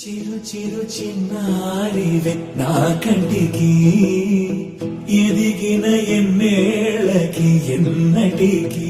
చిరు చిరు చిన్నారివే నా కంటికి ఎదిగిన ఎన్నేళ్ళకి ఎన్నటికి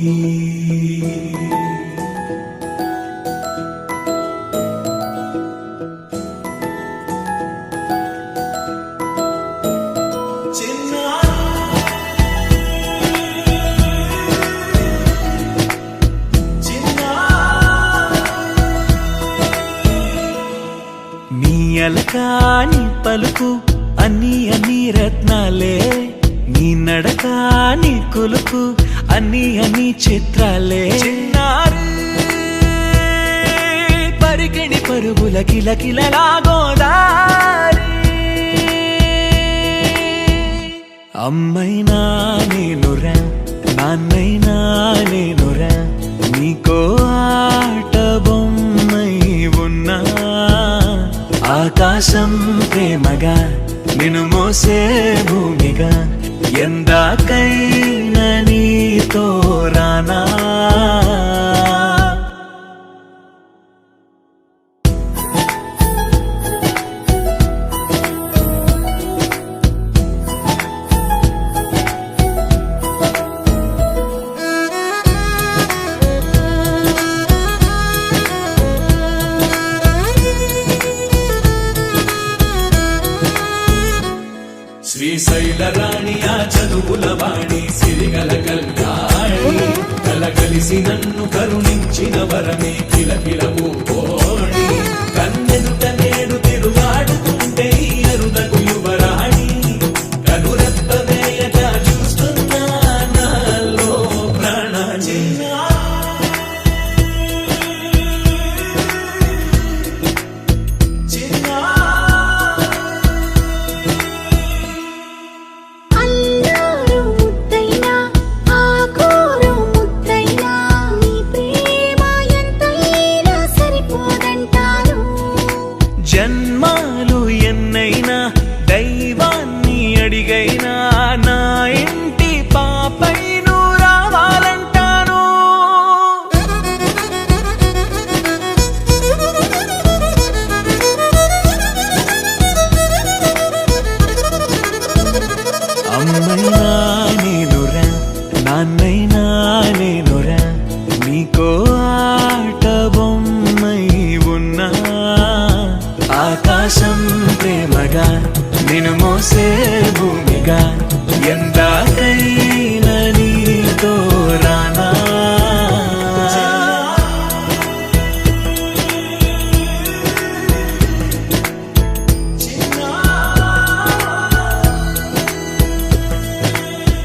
అలకాని పలుకు అన్ని అన్ని రత్నాలే నీ నడకాని కులుకు అన్ని అన్ని చిత్రాలే చిన్నారు పరికిణి పరుగుల కిలకిలలాగోదారి అమ్మైనా నేనురా నాన్నైనా నేనురా నీకో ఆట బొమ్మై ఉన్నా ఆకాశం ప్రేమగా నిన్ను మోసే భూమిగా ఎందాకైనా నీతో రానా శ్రీశైల రాణి ఆ చదువుల వాణి సిరిగల కల్యాణి కలగలిసి నన్ను కరుణించిన వరమే కిలకిలవు కోణి కన్నెదుట నేడు తిరుగాడుతుంటే అరుదకు యువరాణి కనురెప్పవేయగా చూస్తున్నా నాలో ప్రాణ జన్మాలు ఎన్నైనా దైవాన్ని అడిగైనా నా ఇంటి పాపై నువ్వు రావాలంటాను అమ్మైనా నేనురా నాన్నైనా నేనురా నీకో ఆట బొమ్మై ఉన్నా ఆకాశం ప్రేమగా నిన్ను మోసే భూమిగా ఎందాక